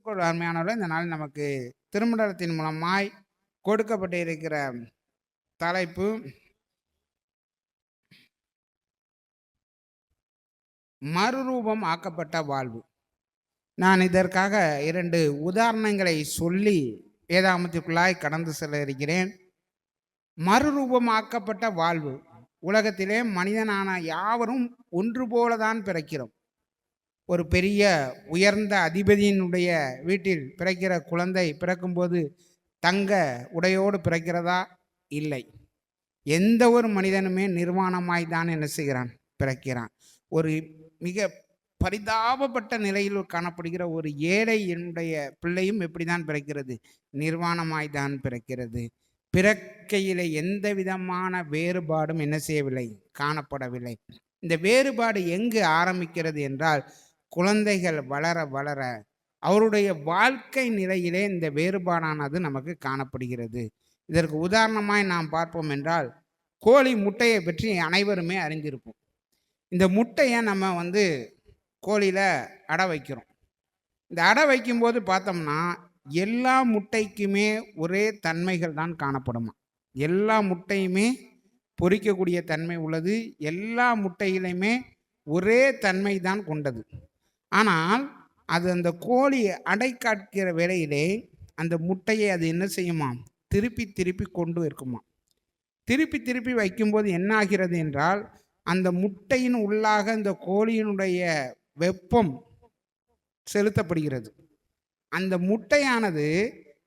கிறிஸ்துவுக்குள் அருமையானவர்களே, இந்த நாள் நமக்கு திருமண்டலத்தின் மூலமாய் கொடுக்கப்பட்டு இருக்கிற தலைப்பு மறுரூபம் ஆக்கப்பட்ட வாழ்வு. நான் இதற்காக 2 உதாரணங்களை சொல்லி வேதாகமத்திற்குள்ளாய் கடந்து செல்ல இருக்கிறேன். மறுரூபமாக்கப்பட்ட வாழ்வு. உலகத்திலே மனிதனான யாவரும் ஒன்று போலதான் பிறக்கிறோம். ஒரு பெரிய உயர்ந்த அதிபதியினுடைய வீட்டில் பிறக்கிற குழந்தை பிறக்கும்போது தங்க உடையோடு பிறக்கிறதா? இல்லை. எந்த ஒரு மனிதனுமே நிர்வாணமாய் தான் என்ன செய்கிறான்? பிறக்கிறான். ஒரு மிக பரிதாபப்பட்ட நிலையில் காணப்படுகிற ஒரு ஏழை என்னுடைய பிள்ளையும் எப்படிதான் பிறக்கிறது? நிர்வாணமாய் தான் பிறக்கிறது. பிறக்கையிலே எந்த விதமான வேறுபாடும் என்ன செய்யவில்லை? காணப்படவில்லை. இந்த வேறுபாடு எங்கு ஆரம்பிக்கிறது என்றால், குழந்தைகள் வளர வளர அவருடைய வாழ்க்கை நிலையிலே இந்த வேறுபாடானது நமக்கு காணப்படுகிறது. இதற்கு உதாரணமாய் நாம் பார்ப்போம் என்றால், கோழி முட்டையை பற்றி அனைவருமே அறிந்திருப்போம். இந்த முட்டையை நம்ம கோழியில் அடை வைக்கிறோம். இந்த அடை வைக்கும்போது பார்த்தோம்னா எல்லா முட்டைக்குமே ஒரே தன்மைகள் தான் காணப்படுமா. எல்லா முட்டையுமே பொரிக்கக்கூடிய தன்மை உள்ளது. எல்லா முட்டையிலையுமே ஒரே தன்மை தான் கொண்டது. ஆனால் அது அந்த கோழி அடை காட்கிற வேளையிலே அந்த முட்டையை அது என்ன செய்யுமா? திருப்பி திருப்பி கொண்டு இருக்குமா. திருப்பி திருப்பி வைக்கும்போது என்ன ஆகிறது என்றால், அந்த முட்டையின் உள்ளாக இந்த கோழியினுடைய வெப்பம் செலுத்தப்படுகிறது. அந்த முட்டையானது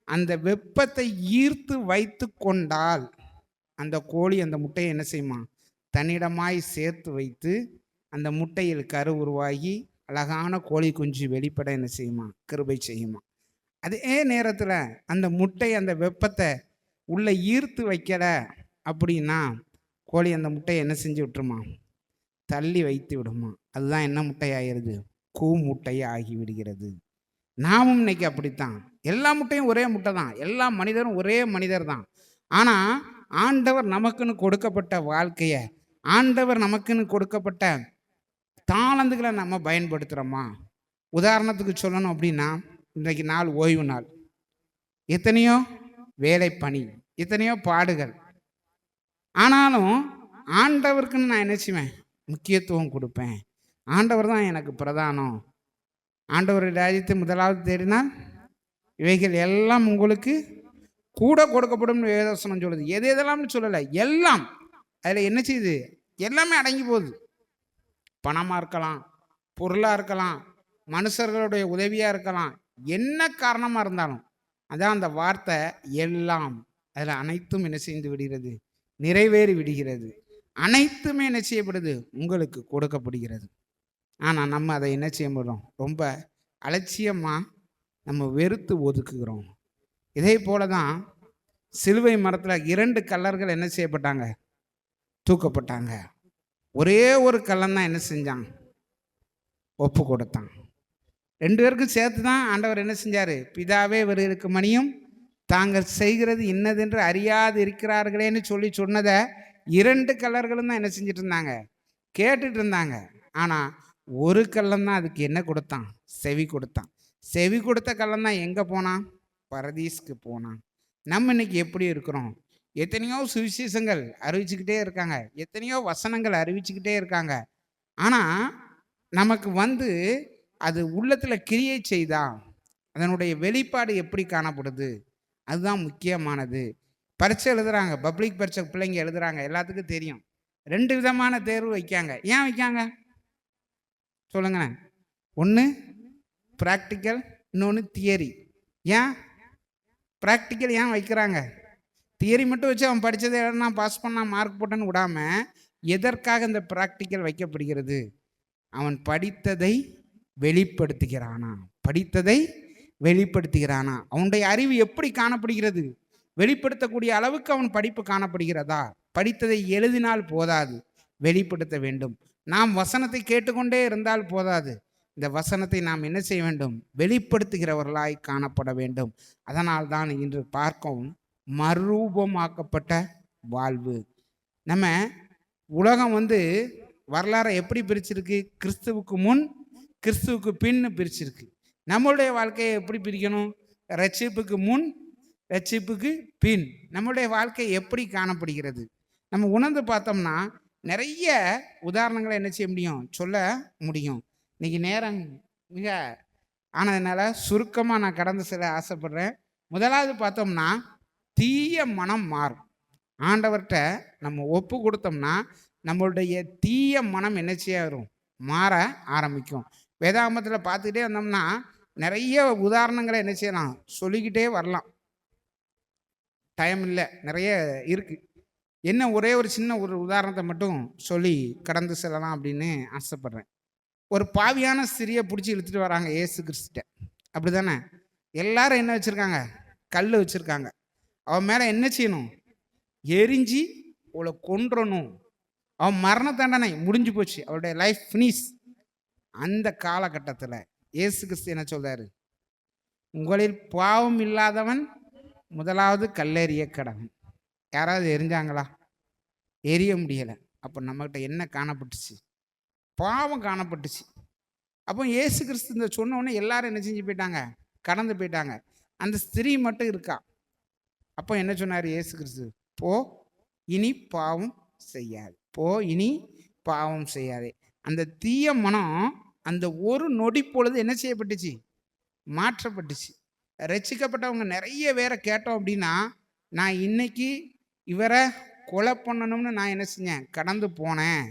அந்த வெப்பத்தை ஈர்த்து வைத்து கொண்டால் அந்த கோழி அந்த முட்டையை என்ன செய்யுமா? தன்னிடமாய் சேர்த்து வைத்து அந்த முட்டையில் கரு உருவாகி அழகான கோழி குஞ்சு வெளிப்பட என்ன செய்யுமா? கிருபை செய்யுமா. அதே நேரத்தில் அந்த முட்டை அந்த வெப்பத்தை உள்ளே ஈர்த்து வைக்கலை அப்படின்னா கோழி அந்த முட்டையை என்ன செஞ்சு விட்டுருமா? தள்ளி வைத்து விடுமா. அதுதான் என்ன முட்டையாகிறது? கூ முட்டையை ஆகி விடுகிறது. நாமும் இன்னைக்கு அப்படித்தான். எல்லா முட்டையும் ஒரே முட்டை தான். எல்லா மனிதரும் ஒரே மனிதர் தான். ஆனால் ஆண்டவர் நமக்குன்னு கொடுக்கப்பட்ட வாழ்க்கையை, ஆண்டவர் நமக்குன்னு கொடுக்கப்பட்ட தாளந்துகளை நம்ம பயன்படுத்துகிறோமா? உதாரணத்துக்கு சொல்லணும் அப்படின்னா, இன்றைக்கு நாள் ஓய்வு நாள். எத்தனையோ வேலை பணி, எத்தனையோ பாடுகள். ஆனாலும் ஆண்டவருக்குன்னு நான் என்ன செய்வேன்? முக்கியத்துவம் கொடுப்பேன். ஆண்டவர் தான் எனக்கு பிரதானம். ஆண்டவர் ராஜ்யத்தை முதலாவது தேடினால் இவைகள் எல்லாம் உங்களுக்கு கூட கொடுக்கப்படும் வேதவசனம் சொல்லுது. எது எதெல்லாம்னு சொல்லலை, எல்லாம். அதில் என்ன செய்யுது? எல்லாமே அடங்கி போகுது. பணமாக இருக்கலாம், பொருளாக இருக்கலாம், மனுஷர்களுடைய உதவியாக இருக்கலாம், என்ன காரணமாக இருந்தாலும் அதான் அந்த வார்த்தை எல்லாம். அதில் அனைத்தும் என்ன செய்து விடுகிறது? நிறைவேறி விடுகிறது. அனைத்துமே என்ன செய்யப்படுது? உங்களுக்கு கொடுக்கப்படுகிறது. ஆனால் நம்ம அதை என்ன செய்ய முடியும்? ரொம்ப அலட்சியமாக நம்ம வெறுத்து ஒதுக்குகிறோம். இதே போல தான் சிலுவை மரத்தில் 2 கள்ளர்கள் என்ன செய்யப்பட்டாங்க? தூக்கப்பட்டாங்க. ஒரே ஒரு கள்ளன் தான் என்ன செஞ்சான்? ஒப்பு கொடுத்தான். 2 பேருக்கும் சேர்த்து தான் ஆண்டவர் என்ன செஞ்சார்? பிதாவே இவர்களுக்கு மணியும் தாங்கள் செய்கிறது இன்னதென்று அறியாது இருக்கிறார்களேன்னு சொன்னதை 2 கள்ளர்களும் தான் என்ன செஞ்சுட்டு இருந்தாங்க? கேட்டுட்டு இருந்தாங்க. ஆனால் ஒரு கள்ளன் தான் அதுக்கு என்ன கொடுத்தான்? செவி கொடுத்தான். செவி கொடுத்த கள்ளன் தான் எங்கே போனான்? பரதீஸ்க்கு போனான். நம்ம இன்னைக்கு எப்படி இருக்கிறோம்? எத்தனையோ சுவிசேஷங்கள் அறிவிச்சுக்கிட்டே இருக்காங்க, எத்தனையோ வசனங்கள் அறிவிச்சுக்கிட்டே இருக்காங்க. ஆனால் நமக்கு அது உள்ளத்தில் கிரியை செய்தா அதனுடைய வெளிப்பாடு எப்படி காணப்படுது? அதுதான் முக்கியமானது. பரீட்சை எழுதுறாங்க, பப்ளிக் பரீட்சை பிள்ளைங்க எழுதுறாங்க, எல்லாத்துக்கும் தெரியும். 2 விதமான தேர்வு வைக்காங்க. ஏன் வைக்காங்க சொல்லுங்க? ஒன்று ப்ராக்டிக்கல், இன்னொன்று தியரி. ஏன் ப்ராக்டிக்கல் ஏன் வைக்கிறாங்க? தியரி மட்டும் வச்சு அவன் படித்ததை நான் பாஸ் பண்ணால் மார்க் போட்டேன்னு விடாமல் எதற்காக இந்த ப்ராக்டிக்கல் வைக்கப்படுகிறது? அவன் படித்ததை வெளிப்படுத்துகிறானா? படித்ததை வெளிப்படுத்துகிறானா? அவனுடைய அறிவு எப்படி காணப்படுகிறது? வெளிப்படுத்தக்கூடிய அளவுக்கு அவன் படிப்பு காணப்படுகிறதா? படித்ததை எழுதினால் போதாது, வெளிப்படுத்த வேண்டும். நாம் வசனத்தை கேட்டுக்கொண்டே இருந்தால் போதாது, இந்த வசனத்தை நாம் என்ன செய்ய வேண்டும்? வெளிப்படுத்துகிறவர்களாய் காணப்பட வேண்டும். அதனால் தான் இன்று பார்க்கவும் மறுரூபமாக்கப்பட்ட வாழ்வு. நம்ம உலகம் வரலாறை எப்படி பிரிச்சிருக்கு? கிறிஸ்துவுக்கு முன், கிறிஸ்துவுக்கு பின்னு பிரிச்சிருக்கு. நம்மளுடைய வாழ்க்கையை எப்படி பிரிக்கணும்? ரட்சிப்புக்கு முன், ரட்சிப்புக்கு பின். நம்முடைய வாழ்க்கை எப்படி காணப்படுகிறது? நம்ம உணர்ந்து பார்த்தோம்னா, நிறைய உதாரணங்கள என்ன செய்ய முடியும்? சொல்ல முடியும். இன்னைக்கு நேரம் மிக ஆனதுனால சுருக்கமா நான் கடந்து செல்ல ஆசைப்படுறேன். முதலாவது பார்த்தோம்னா, தீய மனம் மாறும். ஆண்டவர்ட்ட நம்ம ஒப்பு கொடுத்தோம்னா, நம்மளுடைய தீய மனம் என்ன செய்ய வரும்? மாற ஆரம்பிக்கும். வேதாகமத்தில பார்த்துக்கிட்டே வந்தோம்னா, நிறைய உதாரணங்கள என்ன செய்யலாம்? சொல்லிக்கிட்டே வரலாம். டைம் இல்ல. நிறைய இருக்கு. என்ன ஒரே ஒரு சின்ன ஒரு உதாரணத்த மட்டும் சொல்லி கடந்து செல்லலாம் அப்படின்னு ஆசைப்படுறேன். ஒரு பாவியான ஸ்திரிய புடிச்சு இழுத்துட்டு வராங்க இயேசு கிறிஸ்துட்ட. அப்படிதானே? எல்லாரும் என்ன வச்சிருக்காங்க? கல்லு வச்சிருக்காங்க. அவன் மேல என்ன செய்யணும்? எரிஞ்சு அவள கொன்றணும். அவன் மரண தண்டனை முடிஞ்சு போச்சு. அவளுடைய லைஃப் ஃபினிஷ். அந்த காலகட்டத்துல இயேசு கிறிஸ்து என்ன சொல்றாரு? உங்களில் பாவம் இல்லாதவன் முதலாவது கல்லெறிய கடவன். யாராவது எரிஞ்சாங்களா? எரிய முடியல. அப்ப நம்மகிட்ட என்ன காணப்பட்டுச்சு? பாவம் காணப்பட்டுச்சு. அப்போ இயேசு கிறிஸ்து இந்த சொன்ன உடனே எல்லாரும் என்ன செஞ்சு போயிட்டாங்க? கடந்து போயிட்டாங்க. அந்த ஸ்திரீ மட்டும் இருக்கா. அப்போ என்ன சொன்னாரு இயேசு கிறிஸ்து? போ, இனி பாவம் செய்யாதே. போ, இனி பாவம் செய்யாதே. அந்த தீய மனம் அந்த ஒரு நொடி பொழுது என்ன செய்யப்பட்டுச்சு? மாற்றப்பட்டுச்சு. ரட்சிக்கப்பட்டவங்க நிறைய பேரை கேட்டோம் அப்படின்னா, நான் இன்னைக்கு இவரை கொலை பண்ணணும்னு நான் என்ன செஞ்சேன்? கடந்து போனேன்.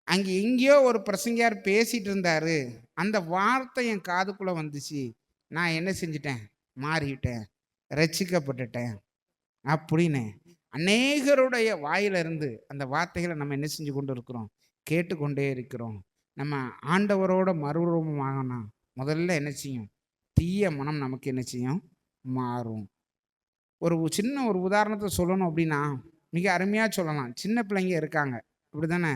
அங்கே எங்கேயோ ஒரு பிரசங்கியார் பேசிட்டு இருந்தாரு. அந்த வார்த்தை என் காதுக்குள்ள வந்துச்சு. நான் என்ன செஞ்சுட்டேன்? மாறிட்டேன். ரட்சிக்கப்பட்டுட்டேன் அப்படின்னு அநேகருடைய வாயிலிருந்து அந்த வார்த்தைகளை நம்ம என்ன செஞ்சு கொண்டு இருக்கிறோம்? கேட்டுக்கொண்டே இருக்கிறோம். நம்ம ஆண்டவரோட மறுரூபமாகனா முதல்ல என்ன செய்யும்? தீய மனம் நமக்கு என்ன செய்யும்? மாறும். ஒரு சின்ன ஒரு உதாரணத்தை சொல்லணும் அப்படின்னா, மிக அருமையா சொல்லலாம். சின்ன பிள்ளைங்க இருக்காங்க. அப்படிதானே?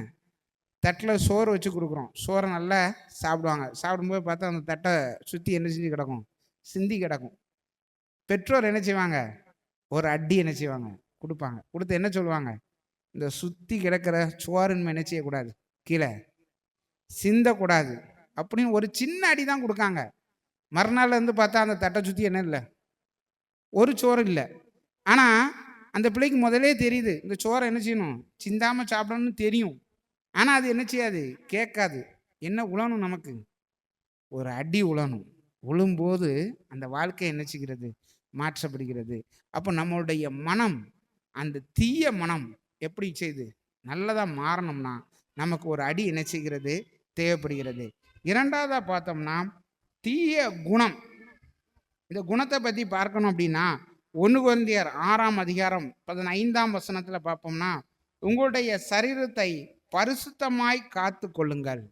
தட்டில் சோறு வச்சு கொடுக்குறோம். சோறை நல்லா சாப்பிடுவாங்க. சாப்பிடும்போது பார்த்தா அந்த தட்டை சுற்றி என்ன செஞ்சு கிடக்கும்? சிந்தி கிடக்கும். பெற்றோர் என்ன செய்வாங்க? ஒரு அடி என்ன செய்வாங்க? கொடுப்பாங்க. கொடுத்து என்ன சொல்லுவாங்க? இந்த சுற்றி கிடக்கிற சோறுன்னு என்ன செய்யக்கூடாது? கீழே சிந்தக்கூடாது அப்படின்னு ஒரு சின்ன அடி தான் கொடுக்காங்க. மறுநாள்ல இருந்து பார்த்தா அந்த தட்டை சுற்றி என்ன இல்லை? ஒரு சோறு இல்லை. ஆனால் அந்த பிள்ளைக்கு முதலே தெரியுது இந்த சோறை என்ன செய்யணும்? சிந்தாமல் சாப்பிடணும்னு தெரியும். ஆனால் அது என்ன செய்யாது? கேட்காது. என்ன உழணும் நமக்கு? ஒரு அடி உழணும். உழும்போது அந்த வாழ்க்கை என்ன செய்கிறது? மாற்றப்படுகிறது. அப்போ நம்மளுடைய மனம், அந்த தீய மனம் எப்படி செய்யுது? நல்லதாக மாறணும்னா நமக்கு ஒரு அடி என்ன செய்கிறது? தேவைப்படுகிறது. இரண்டாவதாக பார்த்தோம்னா தீய குணம். இந்த குணத்தை பற்றி பார்க்கணும் அப்படின்னா 1 கொரிந்தியர் 6ஆம் அதிகாரம் 15ஆம் வசனத்தில் பார்ப்போம்னா, உங்களுடைய சரீரத்தை பரிசுத்தமாய் காத்து கொள்ளுங்கள்.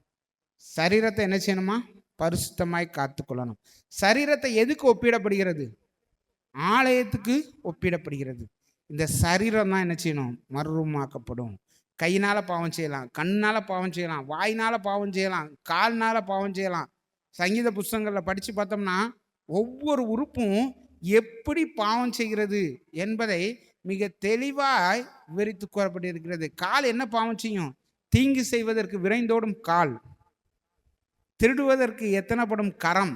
சரீரத்தை என்ன செய்யணுமா? பரிசுத்தமாய் காத்து கொள்ளணும். சரீரத்தை எதுக்கு ஒப்பிடப்படுகிறது? ஆலயத்துக்கு ஒப்பிடப்படுகிறது. இந்த சரீரம் தான் என்ன செய்யணும்? மறுரூபமாக்கப்படும். கையினால பாவம் செய்யலாம், கண்ணால பாவம் செய்யலாம், வாயினால பாவம் செய்யலாம், கால்னால பாவம் செய்யலாம். சங்கீத புஸ்தகங்களில் படித்து பார்த்தோம்னா ஒவ்வொரு உறுப்பும் எப்படி பாவம் செய்கிறது என்பதை மிக தெளிவாய் விவரித்து கூறப்பட்டிருக்கிறது. கால் என்ன பாவம் செய்யும்? தீங்கு செய்வதற்கு விரைந்தோடும் கால், திருடுவதற்கு எத்தனைப்படும் கரம்.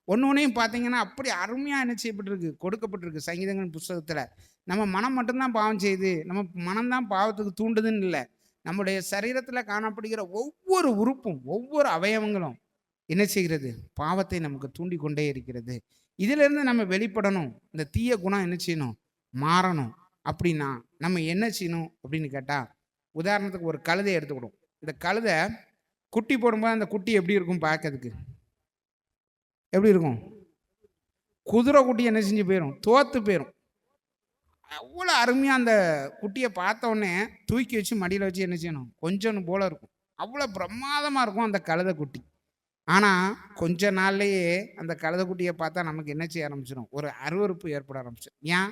ஒன்றையும் பார்த்தீங்கன்னா அப்படி அருமையாக என்ன செய்யப்பட்டிருக்கு? கொடுக்கப்பட்டிருக்கு சங்கீதங்கள் புஸ்தகத்தில். நம்ம மனம் மட்டும்தான் பாவம் செய்யுது, நம்ம மனம்தான் பாவத்துக்கு தூண்டுதுன்னு இல்லை. நம்முடைய சரீரத்தில் காணப்படுகிற ஒவ்வொரு உறுப்பும், ஒவ்வொரு அவயவங்களும் என்ன செய்கிறது? பாவத்தை நமக்கு தூண்டி கொண்டே இருக்கிறது. இதிலிருந்து நம்ம வெளிப்படணும். இந்த தீய குணம் என்ன செய்யணும்? மாறணும். அப்படின்னா நம்ம என்ன செய்யணும் அப்படின்னு கேட்டால், உதாரணத்துக்கு ஒரு கழுதை எடுத்துக்கிடும். இந்த கழுதை குட்டி போடும்போது அந்த குட்டி எப்படி இருக்கும்? பார்க்கறதுக்கு எப்படி இருக்கும்? குதிரை குட்டி என்ன செஞ்சு போயிடும்? தோத்து போயிடும். அவ்வளோ அருமையாக அந்த குட்டியை பார்த்த உடனே தூக்கி வச்சு மடியில் வச்சு என்ன செய்யணும்? கொஞ்சம் போல இருக்கும். அவ்வளோ பிரமாதமாக இருக்கும் அந்த கழுதை குட்டி. ஆனால் கொஞ்ச நாள்லேயே அந்த கழுதைக்குட்டியை பார்த்தா நமக்கு என்ன செய்ய ஆரம்பிச்சிடும்? ஒரு அருவருப்பு ஏற்பட ஆரம்பிச்சிடும். ஏன்?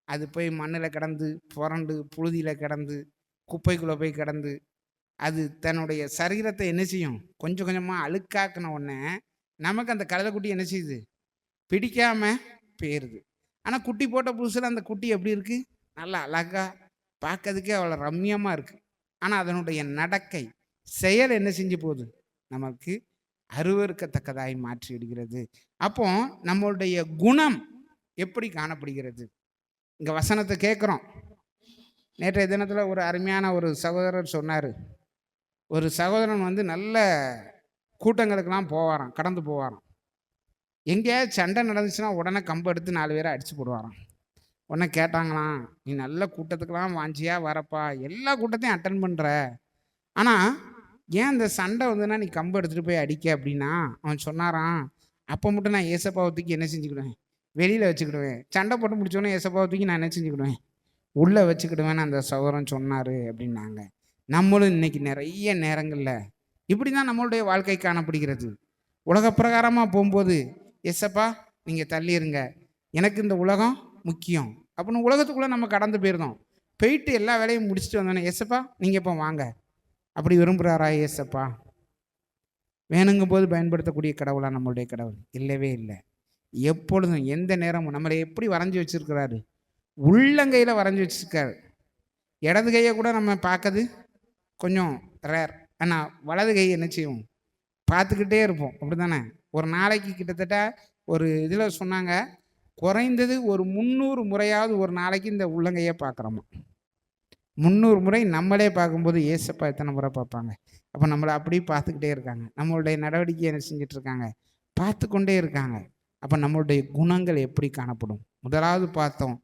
அது போய் மண்ணில் கிடந்து புரண்டு புழுதியில் கிடந்து குப்பைக்குள்ளே போய் கிடந்து அது தன்னுடைய சரீரத்தை என்ன செய்யும்? கொஞ்சம் கொஞ்சமாக அழுக்காக்கின உடனே நமக்கு அந்த கழுதைக்குட்டி என்ன செய்யுது? பிடிக்காம போயிடுது. ஆனால் குட்டி போட்ட புதுசில் அந்த குட்டி எப்படி இருக்குது? நல்லா அழகாக பார்க்கறதுக்கே அவ்வளோ ரம்மியமாக இருக்குது. ஆனால் அதனுடைய நடக்கை, செயல் என்ன செஞ்சு போகுது? நமக்கு அருவருக்கத்தக்கதாய் மாற்றி விடுகிறது. அப்போ நம்மளுடைய குணம் எப்படி காணப்படுகிறது? இங்க வசனத்தை கேட்குறோம். நேற்றைய தினத்தில் ஒரு அருமையான ஒரு சகோதரர் சொன்னார். ஒரு சகோதரன் வந்து நல்ல கூட்டங்களுக்கெல்லாம் போவாராம், கடந்து போவாராம். எங்கேயாவது சண்டை நடந்துச்சுன்னா உடனே கம்பு எடுத்து 4 பேரை அடிச்சு போடுவாராம். உடனே கேட்டாங்களாம், நீ நல்ல கூட்டத்துக்கெல்லாம் வாஞ்சியா வரப்பா, எல்லா கூட்டத்தையும் அட்டன் பண்ணுற, ஆனால் ஏன் இந்த சண்டை வந்ததுன்னா நீ கம்பு எடுத்துகிட்டு போய் அடிக்க அப்படின்னா, அவன் சொன்னாராம், அப்போ மட்டும் நான் ஏசப்பாவை தூக்கி என்ன செஞ்சுக்கிடுவேன், வெளியில் வச்சுக்கிடுவேன். சண்டை போட்டு முடிச்சோன்னே ஏசப்பாவை தூக்கி நான் என்ன செஞ்சுக்கிடுவேன், உள்ளே வச்சுக்கிடுவேன்னு அந்த சகோதரன் சொன்னார் அப்படின்னாங்க. நம்மளும் இன்னைக்கு நிறைய நேரங்களில் இப்படி தான் நம்மளுடைய வாழ்க்கை காணப்படுகிறது. உலக பிரகாரமாக போகும்போது எஸ்ஸப்பா நீங்கள் தள்ளிடுங்க, எனக்கு இந்த உலகம் முக்கியம் அப்படின்னு உலகத்துக்குள்ளே நம்ம கடந்து போயிருந்தோம். போயிட்டு எல்லா வேலையும் முடிச்சுட்டு வந்தோன்னே எஸ்ஸப்பா நீங்கள் இப்போ வாங்க, அப்படி விரும்புகிறாரா ஏசப்பா? வேணுங்கும் போது பயன்படுத்தக்கூடிய கடவுளா நம்மளுடைய கடவுள்? இல்லவே இல்லை. எப்பொழுதும் எந்த நேரமும் நம்மளை எப்படி வரைஞ்சி வச்சிருக்கிறாரு, உள்ளங்கையில் வரைஞ்சி வச்சிருக்காரு. இடது கையை கூட நம்ம பார்க்கறது கொஞ்சம் ரேர், ஆனால் வலது கையை என்ன செய்வோம், பார்த்துக்கிட்டே இருப்போம். அப்படி தானே? ஒரு நாளைக்கு கிட்டத்தட்ட ஒரு இதில் சொன்னாங்க, குறைந்தது ஒரு 300 முறையாவது ஒரு நாளைக்கு இந்த உள்ளங்கையை பார்க்குறோமா. 300 முறை நம்மளே பார்க்கும்போது ஏசப்பா எத்தனை முறை பார்ப்பாங்க? அப்போ நம்மளை அப்படியே பார்த்துக்கிட்டே இருக்காங்க. நம்மளுடைய நடவடிக்கை என்ன செஞ்சுட்டு இருக்காங்க, பார்த்து கொண்டே இருக்காங்க. அப்போ நம்மளுடைய குணங்கள் எப்படி காணப்படும்? முதலாவது பார்த்தோம்,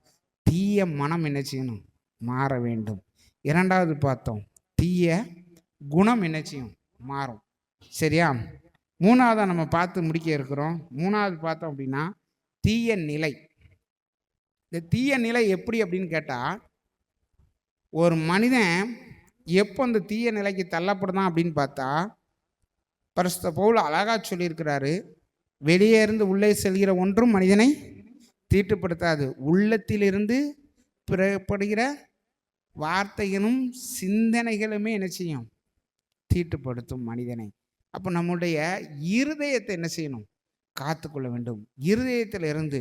தீய மனம் என்ன செய்யணும், மாற வேண்டும். இரண்டாவது பார்த்தோம், தீய குணம் என்ன செய்யும், மாறும். சரியா? மூணாவதாக நம்ம பார்த்து முடிக்க இருக்கிறோம். மூணாவது பார்த்தோம் அப்படின்னா தீய நிலை. இந்த தீய நிலை எப்படி அப்படின்னு கேட்டால், ஒரு மனிதன் எப்போ அந்த தீய நிலைக்கு தள்ளப்படுதான் அப்படின்னு பார்த்தா, பரிசுத்த பவுல் அழகா சொல்லியிருக்கிறாரு, வெளியே இருந்து உள்ளே செல்கிற ஒன்றும் மனிதனை தீட்டுப்படுத்தாது, உள்ளத்திலிருந்து பிறப்படுகிற வார்த்தைகளும் சிந்தனைகளுமே என்ன செய்யும், தீட்டுப்படுத்தும் மனிதனை. அப்போ நம்முடைய இருதயத்தை என்ன செய்யணும், காத்துக்கொள்ள வேண்டும். இருதயத்தில் இருந்து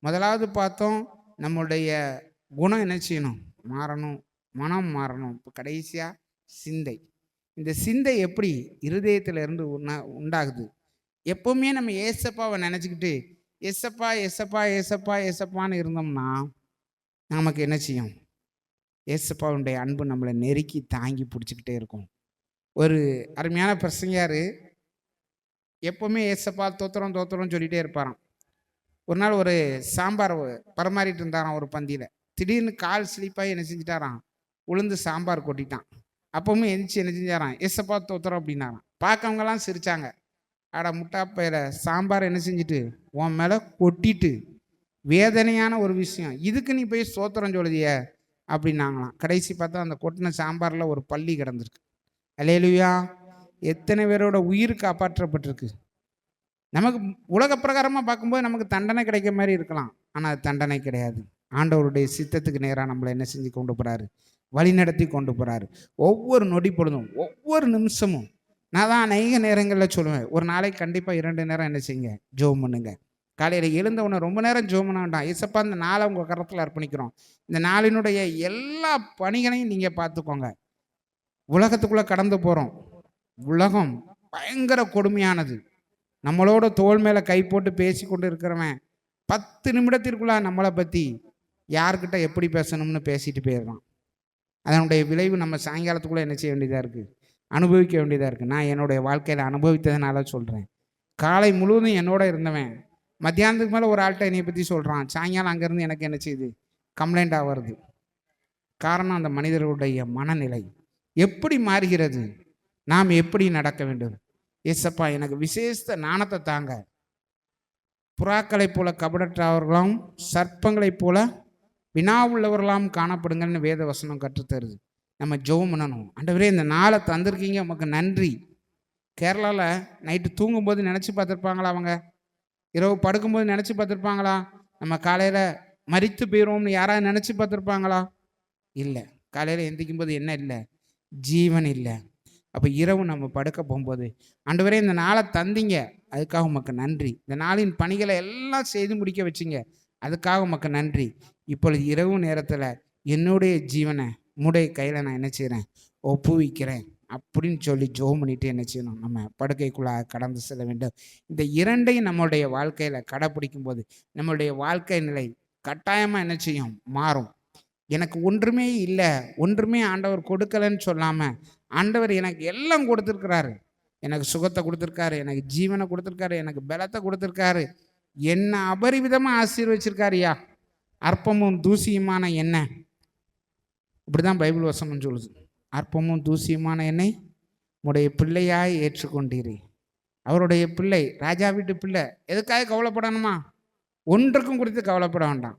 முதலாவது பார்த்தோம், நம்முடைய குணம் என்ன செய்யணும், மாறணும், மனம் மாறணும். இப்போ கடைசியாக சிந்தை. இந்த சிந்தை எப்படி இருதயத்தில் இருந்து உண்டாகுது? எப்பவுமே நம்ம ஏசப்பாவை நினச்சிக்கிட்டு எசப்பா எசப்பா எசப்பா எசப்பான்னு இருந்தோம்னா நமக்கு என்ன செய்யும், ஏசப்பாவுடைய அன்பு நம்மளை நெருக்கி தாங்கி பிடிச்சிக்கிட்டே இருக்கும். ஒரு அருமையான பிரசங்கியார் எப்போவுமே ஏசப்பா தோத்திரம் தோத்திரம் சொல்லிகிட்டே இருப்பாராம். ஒரு நாள் ஒரு சாம்பார் பரிமாறிட்டு இருந்தாராம் ஒரு பந்தியில். திடீர்னு கால் ஸ்லிப்பாகி என்ன செஞ்சிட்டாராம், உளுந்து சாம்பார் கொட்டிட்டான். அப்பவும் எந்திரிச்சு என்ன செஞ்சாராம், ஏசப்பா தோத்திரம் அப்படின்னாராம். பார்க்கவங்கலாம் சிரித்தாங்க. அட முட்டாப்பையில, சாம்பார் என்ன செஞ்சுட்டு உன் மேலே கொட்டிட்டு, வேதனையான ஒரு விஷயம், இதுக்கு நீ போய் சோத்திரம் சொல்லுதிய அப்படின்னாங்களாம். கடைசி பார்த்தா அந்த கொட்டின சாம்பாரில் ஒரு பள்ளி கிடந்திருக்கு. அல்லேலூயா! எத்தனை பேரோட உயிர் காப்பாற்றப்பட்டிருக்கு. நமக்கு உலக பிரகாரமாக பார்க்கும்போது நமக்கு தண்டனை கிடைக்கிற மாதிரி இருக்கலாம், ஆனால் அது தண்டனை கிடையாது. ஆண்டவருடைய சித்தத்துக்கு நேராக நம்மளை என்ன செஞ்சு கொண்டு போகிறாரு, வழி நடத்தி கொண்டு போகிறாரு. ஒவ்வொரு நொடி பொழுதும் ஒவ்வொரு நிமிஷமும். நான் தான் அநேக நேரங்களில் சொல்லுவேன், ஒரு நாளைக்கு கண்டிப்பாக 2 நேரம் என்ன செய்யுங்க, ஜெபம் பண்ணுங்க. காலையில் எழுந்தவுடனே ரொம்ப நேரம் ஜெபம் பண்ண வேண்டாம். ஏசப்பா இந்த நாளை உங்கள் கரத்தில் அர்ப்பணிக்கிறோம், இந்த நாளினுடைய எல்லா பணிகளையும் நீங்கள் பார்த்துக்கோங்க. உலகத்துக்குள்ளே கடந்து போகிறோம். உலகம் பயங்கர கொடுமையானது. நம்மளோட தோல் மேலே கை போட்டு பேசி கொண்டு இருக்கிறவன் 10 நிமிடத்திற்குள்ளே நம்மளை பற்றி யார்கிட்ட எப்படி பேசணும்னு பேசிட்டு போயிடுறான். அதனுடைய விளைவு நம்ம சாயங்காலத்துக்குள்ளே என்ன செய்ய வேண்டியதாக இருக்குது, அனுபவிக்க வேண்டியதாக இருக்குது. நான் என்னுடைய வாழ்க்கையில் அனுபவித்ததுனால சொல்கிறேன். காலை முழுவதும் என்னோட இருந்தவன் மத்தியானத்துக்கு மேலே ஒரு ஆள்கிட்ட என்னை பற்றி சொல்கிறான், சாயங்காலம் அங்கேருந்து எனக்கு என்ன செய்யுது, கம்ப்ளைண்ட்டாக வருது. காரணம் அந்த மனிதர்களுடைய மனநிலை எப்படி மாறுகிறது, நாம் எப்படி நடக்க வேண்டும். ஏசப்பா எனக்கு விசேஷ ஞானத்தை தாங்க. புறாக்களைப் போல கபடற்றவர்களாம் சர்ப்பங்களைப் போல வினா உள்ளவர்களாம் காணப்படுங்கன்னு வேத வசனம் கற்றுத்தருது. நம்ம ஜெபம் பண்ணணும். ஆண்டவரே இந்த நாளை தந்திருக்கீங்க, உமக்கு நன்றி. கேரளாவில் நைட்டு தூங்கும்போது நினச்சி பார்த்துருப்பாங்களா, அவங்க இரவு படுக்கும்போது நினச்சி பார்த்துருப்பாங்களா, நம்ம காலையில் மரித்து போயிடுவோம்னு யாராவது நினச்சி பார்த்துருப்பாங்களா? இல்லை. காலையில் எந்திரிக்கும் போது என்ன இல்லை, ஜீவன் இல்லை. அப்போ இரவு நம்ம படுக்க போகும்போது ஆண்டவரே இந்த நாளை தந்தீங்க, அதுக்காக உமக்கு நன்றி. இந்த நாளின் பணிகளை எல்லாம் செய்து முடிக்க வச்சிங்க, அதுக்காக உமக்கு நன்றி. இப்பொழுது இரவு நேரத்தில் என்னுடைய ஜீவனை உம்முடைய கையில் நான் என்ன செய்கிறேன், ஒப்புவிக்கிறேன் அப்படின்னு சொல்லி ஜெபம் பண்ணிட்டு என்ன செய்யணும், நம்ம படுக்கைக்குள்ளாக கடந்து செல்ல வேண்டும். இந்த இரண்டையும் நம்மளுடைய வாழ்க்கையில கடைப்பிடிக்கும் போது நம்மளுடைய வாழ்க்கை நிலை கட்டாயமா என்ன செய்யும், மாறும். எனக்கு ஒன்றுமே இல்லை, ஒன்றுமே ஆண்டவர் கொடுக்கலன்னு சொல்லாம, ஆண்டவர் எனக்கு எல்லாம் கொடுத்துருக்கிறாரு. எனக்கு சுகத்தை கொடுத்துருக்காரு, எனக்கு ஜீவனை கொடுத்துருக்காரு, எனக்கு பலத்தை கொடுத்துருக்காரு, என்ன அபரிவிதமா ஆசீர்வச்சிருக்காருயா. அற்பமும் தூசியுமான எண்ணெய், இப்படிதான் பைபிள் வசனம் சொல்லுது. அற்பமும் தூசியுமான என்னை உடைய பிள்ளையாய் ஏற்றுக்கொண்டீரே. அவருடைய பிள்ளை, ராஜா வீட்டு பிள்ளை. எதுக்காக கவலைப்படணுமா? ஒன்றுக்கும் குறித்து கவலைப்பட வேண்டாம்.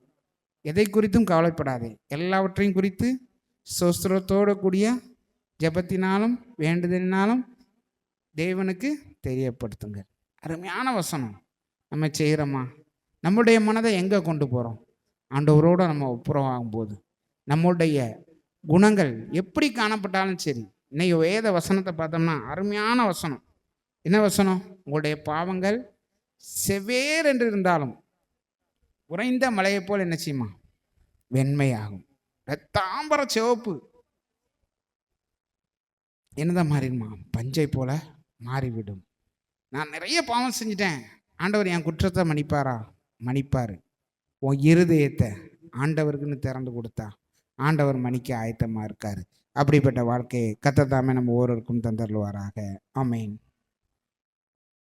எதை குறித்தும் கவலைப்படாதே, எல்லாவற்றையும் குறித்து ஸ்தோத்திரத்தோடு கூடிய ஜெபத்தினாலும் வேண்டுதலினாலும் தேவனுக்கு தெரியப்படுத்துங்க. அருமையான வசனம். நம்ம செய்கிறோமா? நம்முடைய மனதை எங்கே கொண்டு போகிறோம்? ஆண்டவரோடு நம்ம ஒப்புரவாகும் போது நம்முடைய குணங்கள் எப்படி காணப்பட்டாலும் சரி. இன்னைக்கு வேத வசனத்தை பார்த்தோம்னா அருமையான வசனம். என்ன வசனம்? உங்களுடைய பாவங்கள் செவ்வேர் என்று இருந்தாலும் உறைந்த மலையை போல் என்ன செய்யுமா, வெண்மையாகும். ரத்தாம்பர சிவப்பு என்னதான் மாறிடுமா, பஞ்சை போல மாறிவிடும். நான் நிறைய பாவம் செஞ்சிட்டேன், ஆண்டவர் என் குற்றத்தை மன்னிப்பாரா? மன்னிப்பார். உன் இருதயத்தை ஆண்டவருக்குன்னு திறந்து கொடுத்தா ஆண்டவர் மன்னிக்க ஆயத்தமாக இருக்கார். அப்படிப்பட்ட வாழ்க்கையை கர்த்தர் தாமே நம்ம ஒவ்வொருவருக்கும் தந்தருள்வாராக. ஆமென்.